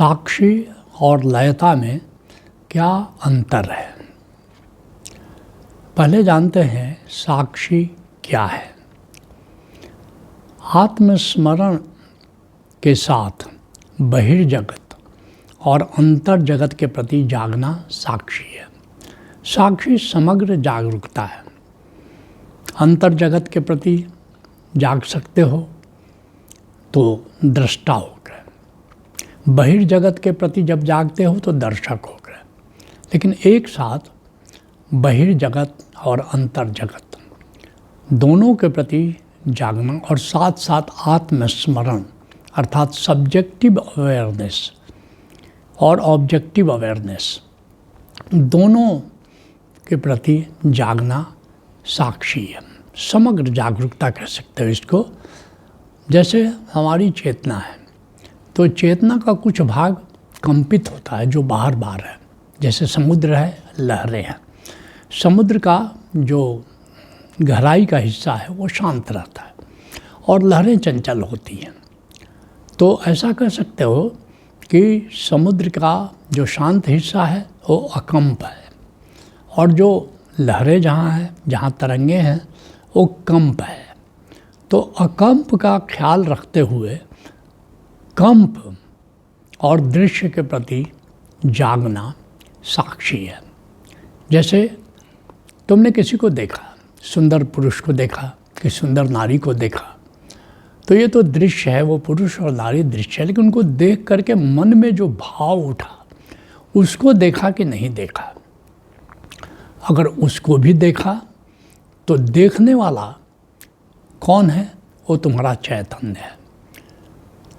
साक्षी और लयता में क्या अंतर है। पहले जानते हैं साक्षी क्या है। आत्मस्मरण के साथ बहिर्जगत और अंतर जगत के प्रति जागना साक्षी है। साक्षी समग्र जागरूकता है। अंतर जगत के प्रति जाग सकते हो तो दृष्टा हो गए, बहिर्जगत के प्रति जब जागते हो तो दर्शक हो गए। लेकिन एक साथ बहिर्जगत और अंतर जगत दोनों के प्रति जागना और साथ साथ आत्मस्मरण अर्थात सब्जेक्टिव अवेयरनेस और ऑब्जेक्टिव अवेयरनेस दोनों के प्रति जागना साक्षी है। समग्र जागरूकता कह सकते हो इसको। जैसे हमारी चेतना है तो चेतना का कुछ भाग कंपित होता है जो बाहर बाहर है। जैसे समुद्र है, लहरें हैं। समुद्र का जो गहराई का हिस्सा है वो शांत रहता है और लहरें चंचल होती हैं। तो ऐसा कह सकते हो कि समुद्र का जो शांत हिस्सा है वो अकंप है और जो लहरें जहाँ हैं, जहाँ तरंगे हैं, वो कंप है। तो अकंप का ख्याल रखते हुए कंप और दृश्य के प्रति जागना साक्षी है। जैसे तुमने किसी को देखा, सुंदर पुरुष को देखा कि सुंदर नारी को देखा, तो ये तो दृश्य है, वो पुरुष और नारी दृश्य है। लेकिन उनको देख करके मन में जो भाव उठा उसको देखा कि नहीं देखा। अगर उसको भी देखा तो देखने वाला कौन है? वो तुम्हारा चैतन्य है।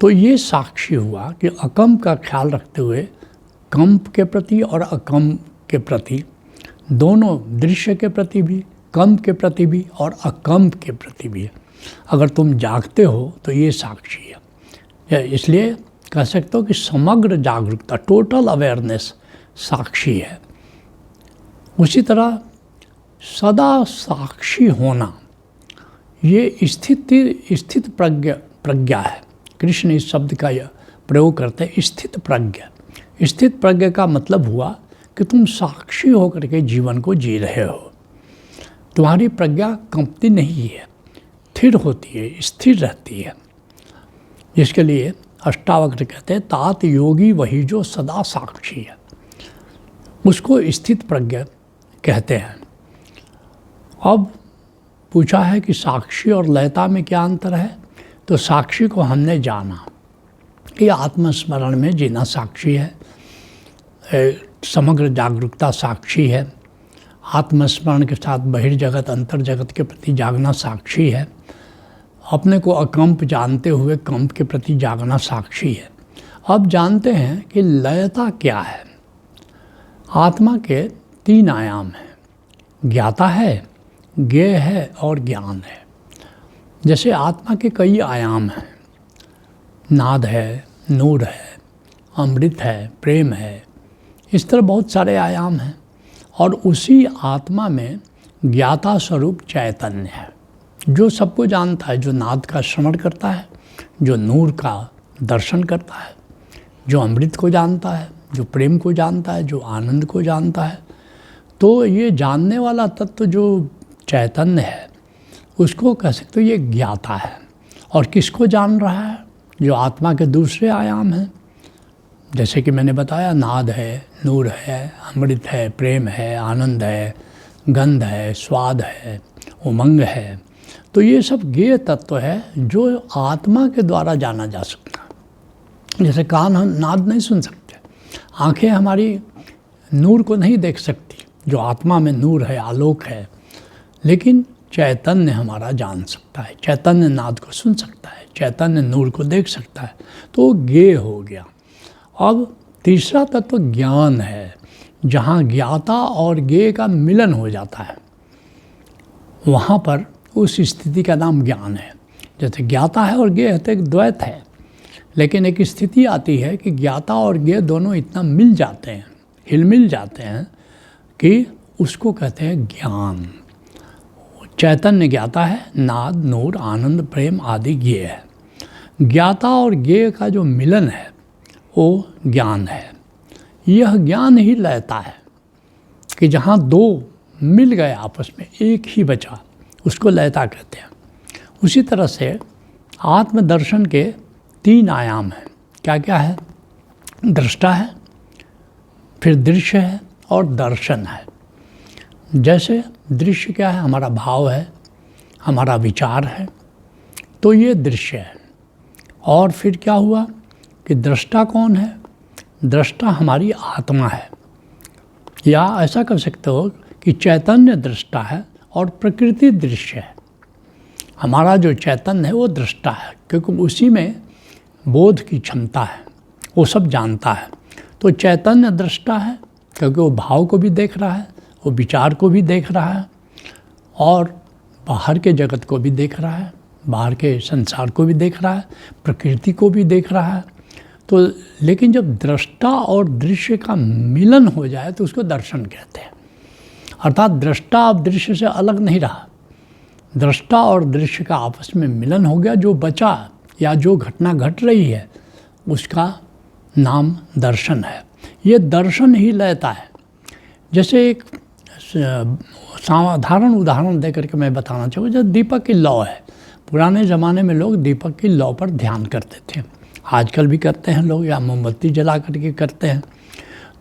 तो ये साक्षी हुआ कि अकंप का ख्याल रखते हुए कंप के प्रति और अकंप के प्रति दोनों दृश्य के प्रति भी, कंप के प्रति भी और अकंप के प्रति भी अगर तुम जागते हो तो ये साक्षी है। इसलिए कह सकते हो कि समग्र जागरूकता, टोटल अवेयरनेस साक्षी है। उसी तरह सदा साक्षी होना ये स्थित प्रज्ञा है। कृष्ण इस शब्द का प्रयोग करते हैं, स्थित प्रज्ञा। स्थित प्रज्ञा का मतलब हुआ कि तुम साक्षी होकर के जीवन को जी रहे हो। तुम्हारी प्रज्ञा कंपती नहीं है, स्थिर होती है, स्थिर रहती है। जिसके लिए अष्टावक्र कहते हैं तात योगी वही जो सदा साक्षी है, उसको स्थित प्रज्ञा कहते हैं। अब पूछा है कि साक्षी और लयता में क्या अंतर है। तो साक्षी को हमने जाना कि आत्मस्मरण में जीना साक्षी है, समग्र जागरूकता साक्षी है, आत्मस्मरण के साथ बहिर्जगत अंतर जगत के प्रति जागना साक्षी है, अपने को अकंप जानते हुए कंप के प्रति जागना साक्षी है। अब जानते हैं कि लयता क्या है। आत्मा के 3 आयाम हैं, ज्ञाता है, ज्ञेय है और ज्ञान है। जैसे आत्मा के कई आयाम हैं, नाद है, नूर है, अमृत है, प्रेम है, इस तरह बहुत सारे आयाम हैं। और उसी आत्मा में ज्ञाता स्वरूप चैतन्य है जो सबको जानता है, जो नाद का श्रवण करता है, जो नूर का दर्शन करता है, जो अमृत को जानता है, जो प्रेम को जानता है, जो आनंद को जानता है। तो ये जानने वाला तत्व जो चैतन्य है उसको कह सकते हो ये ज्ञाता है। और किसको जान रहा है? जो आत्मा के दूसरे आयाम हैं। जैसे कि मैंने बताया, नाद है, नूर है, अमृत है, प्रेम है, आनंद है, गंध है, स्वाद है, उमंग है। तो ये सब ज्ञेय तत्व है जो आत्मा के द्वारा जाना जा सकता है। जैसे कान हम नाद नहीं सुन सकते, आँखें हमारी नूर को नहीं देख सकती, जो आत्मा में नूर है, आलोक है। लेकिन चैतन्य हमारा जान सकता है, चैतन्य नाद को सुन सकता है, चैतन्य नूर को देख सकता है। तो ज्ञेय हो गया। अब तीसरा तत्व ज्ञान है, जहाँ ज्ञाता और ज्ञेय का मिलन हो जाता है, वहाँ पर उस स्थिति का नाम ज्ञान है। जैसे ज्ञाता है और ज्ञेय है तो एक द्वैत है, लेकिन एक स्थिति आती है कि ज्ञाता और ज्ञेय दोनों इतना मिल जाते हैं, हिलमिल जाते हैं कि उसको कहते हैं ज्ञान। चैतन्य ज्ञाता है, नाद, नूर, आनंद, प्रेम आदि ज्ञेय है। ज्ञाता और ज्ञेय का जो मिलन है वो ज्ञान है। यह ज्ञान ही लयता है कि जहाँ दो मिल गए आपस में, एक ही बचा, उसको लयता कहते हैं। उसी तरह से आत्मदर्शन के 3 आयाम हैं। क्या क्या है? दृष्टा है, फिर दृश्य है और दर्शन है। जैसे दृश्य क्या है? हमारा भाव है, हमारा विचार है, तो ये दृश्य है। और फिर क्या हुआ कि दृष्टा कौन है? दृष्टा हमारी आत्मा है, या ऐसा कर सकते हो कि चैतन्य दृष्टा है और प्रकृति दृश्य है। हमारा जो चैतन्य है वो दृष्टा है, क्योंकि उसी में बोध की क्षमता है, वो सब जानता है। तो चैतन्य दृष्टा है क्योंकि वो भाव को भी देख रहा है, वो विचार को भी देख रहा है, और बाहर के जगत को भी देख रहा है, बाहर के संसार को भी देख रहा है, प्रकृति को भी देख रहा है। तो लेकिन जब दृष्टा और दृश्य का मिलन हो जाए तो उसको दर्शन कहते हैं। अर्थात दृष्टा अब दृश्य से अलग नहीं रहा, दृष्टा और दृश्य का आपस में मिलन हो गया। जो बचा या जो घटना घट रही है उसका नाम दर्शन है। ये दर्शन ही लेता है। जैसे एक साधारण उदाहरण देकर के मैं बताना चाहूँगा, जब दीपक की लौ है। पुराने ज़माने में लोग दीपक की लौ पर ध्यान करते थे, आजकल भी करते हैं लोग, या मोमबत्ती जला करके करते हैं।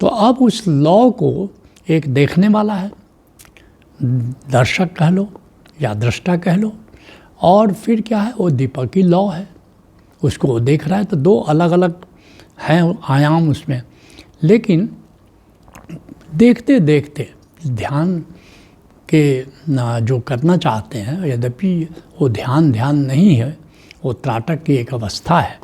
तो अब उस लौ को एक देखने वाला है, दर्शक कह लो या दृष्टा कह लो, और फिर क्या है, वो दीपक की लौ है, उसको वो देख रहा है। तो 2 अलग अलग हैं आयाम उसमें। लेकिन देखते देखते ध्यान के जो करना चाहते हैं, यद्यपि वो ध्यान नहीं है, वो त्राटक की एक अवस्था है,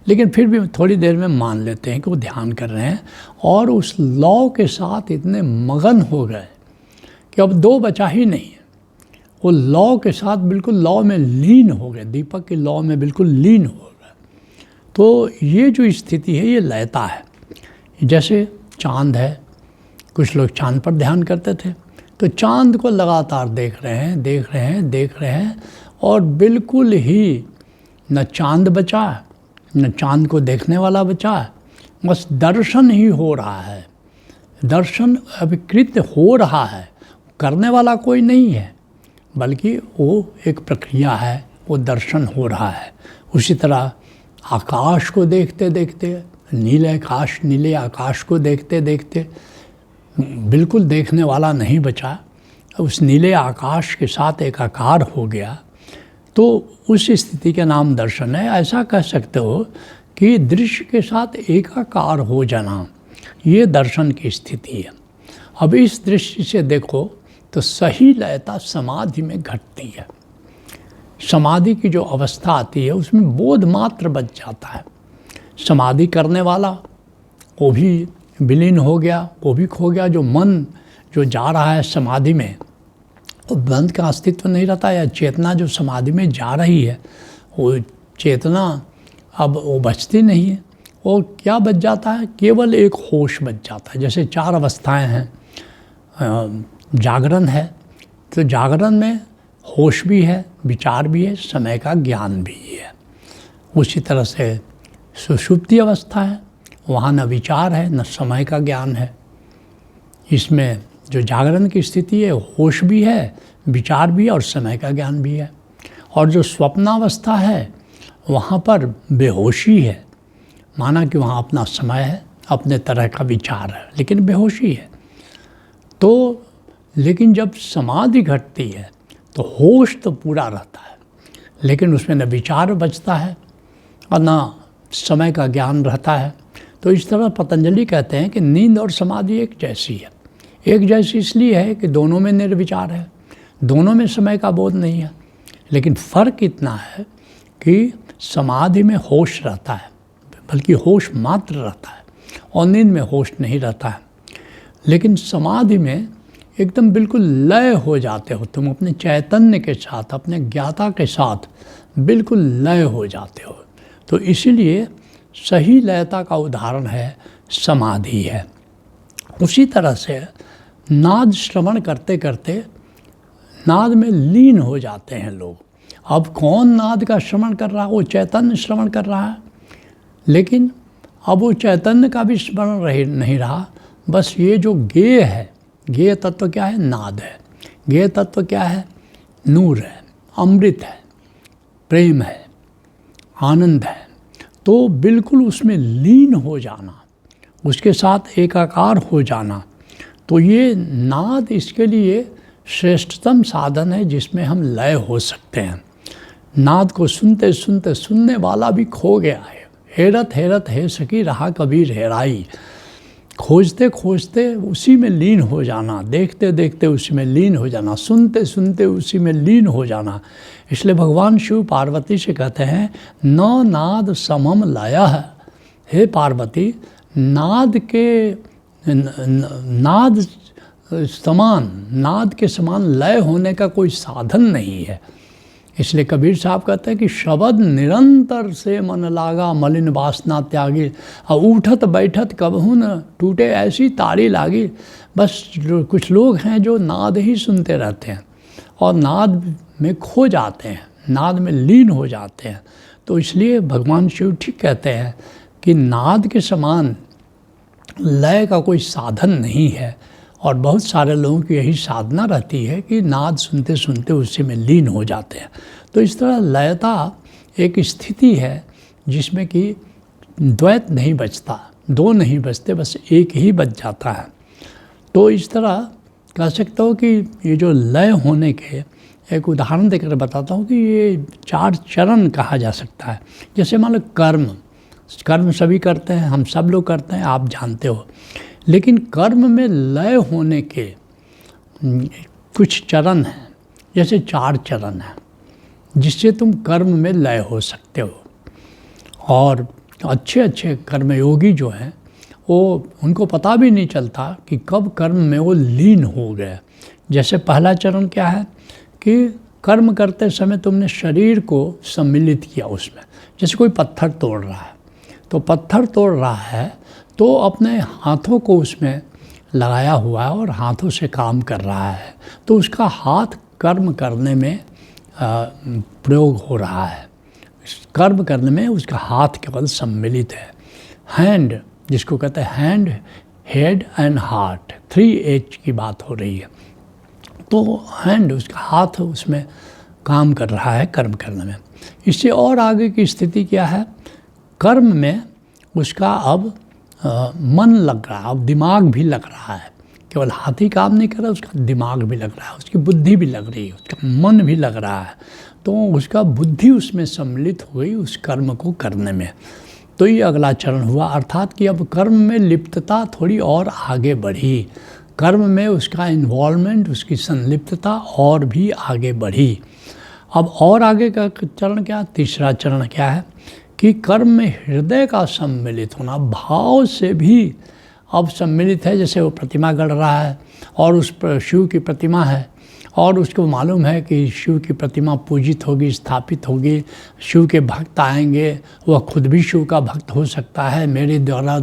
लेकिन फिर भी थोड़ी देर में मान लेते हैं कि वो ध्यान कर रहे हैं, और उस लौ के साथ इतने मगन हो गए कि अब 2 बचा ही नहीं है। वो लौ के साथ बिल्कुल लौ में लीन हो गए, दीपक की लौ में बिल्कुल लीन हो गए। तो ये जो स्थिति है ये लयता है। जैसे चाँद है, कुछ लोग चाँद पर ध्यान करते थे, तो चाँद को लगातार देख रहे हैं, और बिल्कुल ही न चाँद बचा न चाँद को देखने वाला बचा, बस दर्शन ही हो रहा है। दर्शन अभिकृत हो रहा है, करने वाला कोई नहीं है, बल्कि वो एक प्रक्रिया है, वो दर्शन हो रहा है। उसी तरह आकाश को देखते देखते, नीले आकाश को देखते देखते बिल्कुल देखने वाला नहीं बचा, उस नीले आकाश के साथ एकाकार हो गया, तो उस स्थिति का नाम दर्शन है। ऐसा कह सकते हो कि दृश्य के साथ एकाकार हो जाना, ये दर्शन की स्थिति है। अब इस दृष्टि से देखो तो सही लयता समाधि में घटती है। समाधि की जो अवस्था आती है उसमें बोध मात्र बच जाता है। समाधि करने वाला वो भी विलीन हो गया, वो भी खो गया। जो मन जो जा रहा है समाधि में, वो मन का अस्तित्व नहीं रहता, या चेतना जो समाधि में जा रही है वो चेतना अब वो बचती नहीं है। और क्या बच जाता है? केवल एक होश बच जाता है। जैसे 4 अवस्थाएं हैं, जागरण है, तो जागरण में होश भी है, विचार भी है, समय का ज्ञान भी है। उसी तरह से सुषुप्ति अवस्था है, वहाँ न विचार है न समय का ज्ञान है। इसमें जो जागरण की स्थिति है, होश भी है, विचार भी है और समय का ज्ञान भी है। और जो स्वप्नावस्था है वहाँ पर बेहोशी है, माना कि वहाँ अपना समय है, अपने तरह का विचार है, लेकिन बेहोशी है। तो लेकिन जब समाधि घटती है तो होश तो पूरा रहता है, लेकिन उसमें न विचार बचता है और न समय का ज्ञान रहता है। तो इस तरह पतंजलि कहते हैं कि नींद और समाधि एक जैसी है। एक जैसी इसलिए है कि दोनों में निर्विचार है, दोनों में समय का बोध नहीं है, लेकिन फ़र्क इतना है कि समाधि में होश रहता है, बल्कि होश मात्र रहता है, और नींद में होश नहीं रहता है। लेकिन समाधि में एकदम बिल्कुल लय हो जाते हो तुम, अपने चैतन्य के साथ, अपने ज्ञाता के साथ बिल्कुल लय हो जाते हो। तो इसीलिए सही लयता का उदाहरण है समाधि है। उसी तरह से नाद श्रवण करते करते नाद में लीन हो जाते हैं लोग। अब कौन नाद का श्रवण कर रहा है? वो चैतन्य श्रवण कर रहा है, लेकिन अब वो चैतन्य का भी स्मरण नहीं रहा, बस ये जो गेय है, गेय तत्व क्या है? नाद है। गेय तत्व क्या है? नूर है, अमृत है, प्रेम है, आनंद है। तो बिल्कुल उसमें लीन हो जाना, उसके साथ एकाकार हो जाना, तो ये नाद इसके लिए श्रेष्ठतम साधन है जिसमें हम लय हो सकते हैं। नाद को सुनते सुनते सुनने वाला भी खो गया है। हैरत हैरत है सकी रहा कबीर हेराई। खोजते खोजते उसी में लीन हो जाना, देखते देखते उसी में लीन हो जाना, सुनते सुनते उसी में लीन हो जाना। इसलिए भगवान शिव पार्वती से कहते हैं न नाद समम लयः। हे पार्वती, नाद के समान लय होने का कोई साधन नहीं है। इसलिए कबीर साहब कहते हैं कि शब्द निरंतर से मन लागा, मलिन वासना त्यागी, और उठत बैठत कबहू न टूटे ऐसी तारी लागी। बस कुछ लोग हैं जो नाद ही सुनते रहते हैं और नाद में खो जाते हैं, नाद में लीन हो जाते हैं। तो इसलिए भगवान शिव ठीक कहते हैं कि नाद के समान लय का कोई साधन नहीं है। और बहुत सारे लोगों की यही साधना रहती है कि नाद सुनते सुनते उसी में लीन हो जाते हैं। तो इस तरह लयता एक स्थिति है जिसमें कि द्वैत नहीं बचता, दो नहीं बचते, बस एक ही बच जाता है। तो इस तरह कह सकता हूँ कि ये जो लय होने के एक उदाहरण देकर बताता हूँ कि ये 4 चरण कहा जा सकता है। जैसे मान लो कर्म सभी करते हैं, हम सब लोग करते हैं, आप जानते हो। लेकिन कर्म में लय होने के कुछ चरण हैं, जैसे 4 चरण हैं जिससे तुम कर्म में लय हो सकते हो। और अच्छे अच्छे कर्मयोगी जो हैं वो उनको पता भी नहीं चलता कि कब कर्म में वो लीन हो गए। जैसे पहला चरण क्या है कि कर्म करते समय तुमने शरीर को सम्मिलित किया उसमें। जैसे कोई पत्थर तोड़ रहा है, तो पत्थर तोड़ रहा है तो अपने हाथों को उसमें लगाया हुआ है और हाथों से काम कर रहा है, तो उसका हाथ कर्म करने में प्रयोग हो रहा है। कर्म करने में उसका हाथ केवल सम्मिलित है। हैंड, जिसको कहते हैं hand, head and heart, 3H की बात हो रही है। तो हैंड, उसका हाथ उसमें काम कर रहा है कर्म करने में। इससे और आगे की स्थिति क्या है? कर्म में उसका अब मन लग रहा है, अब दिमाग भी लग रहा है। केवल हाथ ही काम नहीं कर रहा, उसका दिमाग भी लग रहा है, उसकी बुद्धि भी लग रही है, उसका मन भी लग रहा है। तो उसका बुद्धि उसमें सम्मिलित हो गई उस कर्म को करने में। तो ये अगला चरण हुआ, अर्थात कि अब कर्म में लिप्तता थोड़ी और आगे बढ़ी, कर्म में उसका इन्वॉल्वमेंट, उसकी संलिप्तता और भी आगे बढ़ी। अब और आगे का चरण क्या? तीसरा चरण क्या है कि कर्म में हृदय का सम्मिलित होना, भाव से भी अब सम्मिलित है। जैसे वो प्रतिमा गढ़ रहा है और उस पर शिव की प्रतिमा है और उसको मालूम है कि शिव की प्रतिमा पूजित होगी, स्थापित होगी, शिव के भक्त आएंगे, वह खुद भी शिव का भक्त हो सकता है, मेरे द्वारा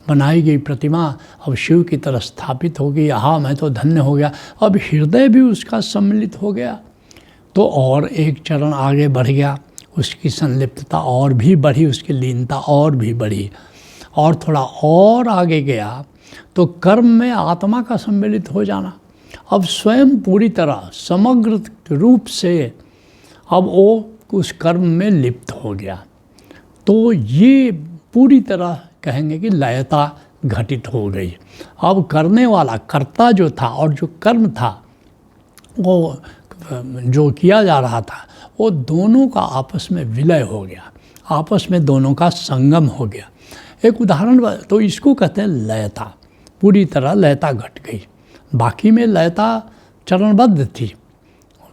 बनाई गई प्रतिमा अब शिव की तरह स्थापित होगी, हाँ मैं तो धन्य हो गया। अब हृदय भी उसका सम्मिलित हो गया तो और एक चरण आगे बढ़ गया, उसकी संलिप्तता और भी बढ़ी, उसकी लीनता और भी बढ़ी। और थोड़ा और आगे गया तो कर्म में आत्मा का सम्मिलित हो जाना। अब स्वयं पूरी तरह समग्र रूप से अब वो उस कर्म में लिप्त हो गया। तो ये पूरी तरह कहेंगे कि लयता घटित हो गई। अब करने वाला कर्ता जो था और जो कर्म था, वो जो किया जा रहा था, वो दोनों का आपस में विलय हो गया, आपस में दोनों का संगम हो गया। एक उदाहरण तो इसको कहते हैं लयता, पूरी तरह लयता घट गई। बाकी में लयता चरणबद्ध थी,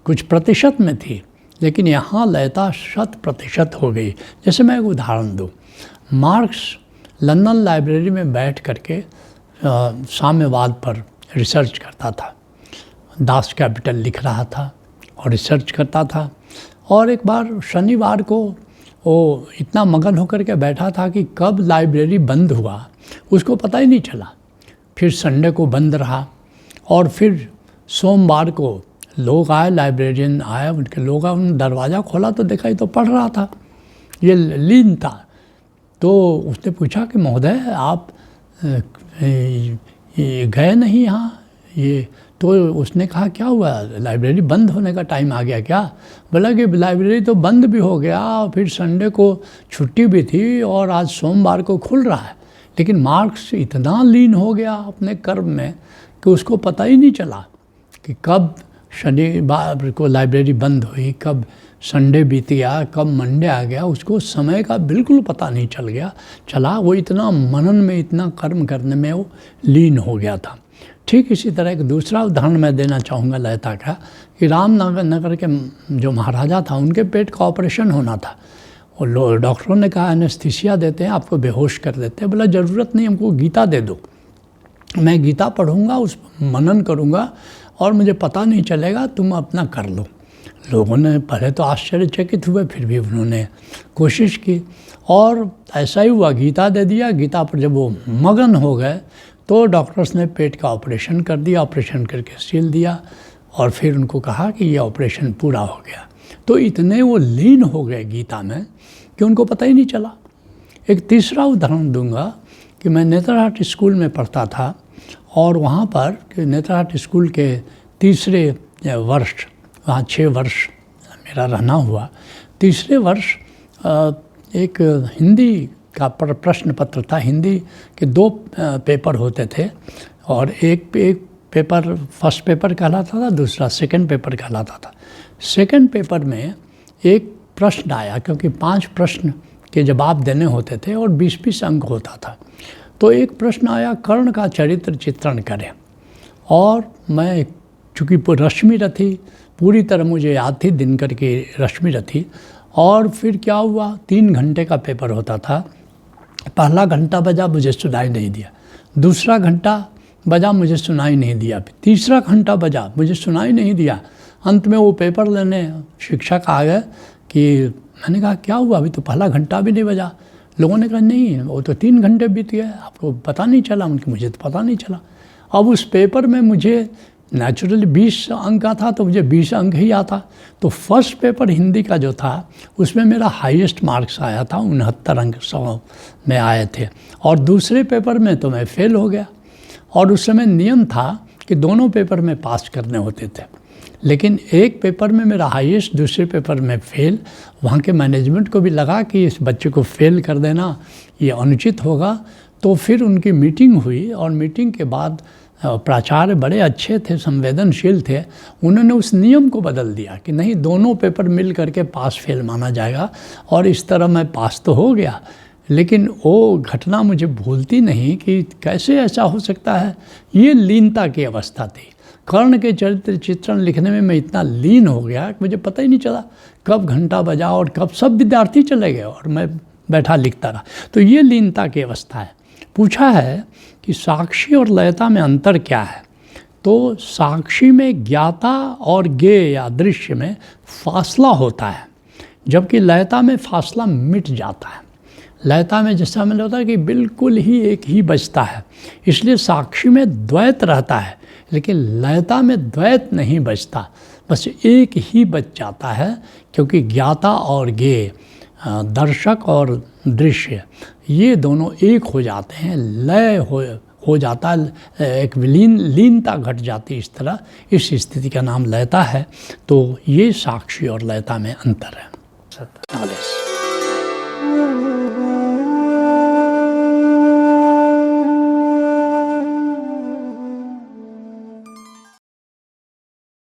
कुछ प्रतिशत में थी, लेकिन यहाँ लयता 100% हो गई। जैसे मैं एक उदाहरण दूँ, मार्क्स लंदन लाइब्रेरी में बैठ करके साम्यवाद पर रिसर्च करता था, दास कैपिटल लिख रहा था और रिसर्च करता था। और एक बार शनिवार को वो इतना मगन होकर के बैठा था कि कब लाइब्रेरी बंद हुआ उसको पता ही नहीं चला। फिर संडे को बंद रहा और फिर सोमवार को लोग आए, लाइब्रेरियन आए, उनके लोग आए, उन्होंने दरवाज़ा खोला तो देखा ये तो पढ़ रहा था, ये लीन था। तो उसने पूछा कि महोदय आप गए नहीं यहाँ, ये तो उसने कहा क्या हुआ, लाइब्रेरी बंद होने का टाइम आ गया क्या? बोला कि लाइब्रेरी तो बंद भी हो गया, फिर संडे को छुट्टी भी थी और आज सोमवार को खुल रहा है, लेकिन मार्क्स इतना लीन हो गया अपने कर्म में कि उसको पता ही नहीं चला कि कब शनिवार को लाइब्रेरी बंद हुई, कब संडे बीत गया, कब मंडे आ गया, उसको समय का बिल्कुल पता नहीं चला। वो इतना मनन में, इतना कर्म करने में वो लीन हो गया था। ठीक इसी तरह एक दूसरा उदाहरण मैं देना चाहूँगा लयता का, कि रामनगर के जो महाराजा था उनके पेट का ऑपरेशन होना था। और डॉक्टरों ने कहा एनेस्थीसिया देते हैं, आपको बेहोश कर देते हैं। बोला ज़रूरत नहीं, हमको गीता दे दो, मैं गीता पढ़ूँगा, उस मनन करूँगा और मुझे पता नहीं चलेगा, तुम अपना कर लो। लोगों ने पहले तो आश्चर्यचकित हुए, फिर भी उन्होंने कोशिश की और ऐसा ही हुआ, गीता दे दिया। गीता पर जब वो मगन हो गए तो डॉक्टर्स ने पेट का ऑपरेशन कर दिया, ऑपरेशन करके सील दिया और फिर उनको कहा कि ये ऑपरेशन पूरा हो गया। तो इतने वो लीन हो गए गीता में कि उनको पता ही नहीं चला। एक तीसरा उदाहरण दूंगा कि मैं नेत्रहाट स्कूल में पढ़ता था और वहाँ पर नेत्रहाट स्कूल के तीसरे वर्ष, वहाँ 6 वर्ष मेरा रहना हुआ। तीसरे वर्ष एक हिंदी का प्रश्न पत्र था। हिंदी के 2 पेपर होते थे और एक पेपर फर्स्ट पेपर कहलाता था, दूसरा सेकंड पेपर कहलाता था। सेकंड पेपर में एक प्रश्न आया, क्योंकि 5 प्रश्न के जवाब देने होते थे और 20-20 अंक होता था। तो एक प्रश्न आया, कर्ण का चरित्र चित्रण करें। और मैं चूँकि रश्मि रथी पूरी तरह मुझे याद थी, दिनकर की रश्मि रथी। और फिर क्या हुआ, 3 घंटे का पेपर होता था। पहला घंटा बजा, मुझे सुनाई नहीं दिया। दूसरा घंटा बजा, मुझे सुनाई नहीं दिया। तीसरा घंटा बजा, मुझे सुनाई नहीं दिया। अंत में वो पेपर लेने शिक्षक आ गए कि मैंने कहा क्या हुआ, अभी तो पहला घंटा भी नहीं बजा। लोगों ने कहा नहीं, वो तो 3 घंटे बीत गए, आपको पता नहीं चला। उनकी मुझे तो पता नहीं चला। अब उस पेपर में मुझे नेचुरली 20 अंक का था, तो मुझे 20 अंक ही आता। तो फर्स्ट पेपर हिंदी का जो था उसमें मेरा हाईएस्ट मार्क्स आया था, 69 अंक 100 में आए थे। और दूसरे पेपर में तो मैं फेल हो गया। और उस समय नियम था कि दोनों पेपर में पास करने होते थे, लेकिन एक पेपर में मेरा हाईएस्ट, दूसरे पेपर में फेल। वहाँ के मैनेजमेंट को भी लगा कि इस बच्चे को फेल कर देना ये अनुचित होगा। तो फिर उनकी मीटिंग हुई और मीटिंग के बाद प्राचार्य बड़े अच्छे थे, संवेदनशील थे। उन्होंने उस नियम को बदल दिया कि नहीं, दोनों पेपर मिल करके पास फेल माना जाएगा। और इस तरह मैं पास तो हो गया, लेकिन वो घटना मुझे भूलती नहीं कि कैसे ऐसा हो सकता है। ये लीनता की अवस्था थी। कर्ण के चरित्र चित्रण लिखने में मैं इतना लीन हो गया कि मुझे पता ही नहीं चला कब घंटा बजा और कब सब विद्यार्थी चले गए और मैं बैठा लिखता रहा। तो ये लीनता की अवस्था है। पूछा है कि साक्षी और लयता में अंतर क्या है? तो साक्षी में ज्ञाता और ज्ञेय या दृश्य में फासला होता है, जबकि लयता में फासला मिट जाता है। लयता में जैसा मैंने होता है कि बिल्कुल ही एक ही बचता है, इसलिए साक्षी में द्वैत रहता है, लेकिन लयता में द्वैत नहीं बचता, बस एक ही बच जाता है। क्योंकि ज्ञाता और ज्ञेय, दर्शक और दृश्य, ये दोनों एक हो जाते हैं, लय हो जाता है, एक लीनता घट जाती है। इस तरह इस स्थिति का नाम लयता है। तो ये साक्षी और लयता में अंतर है।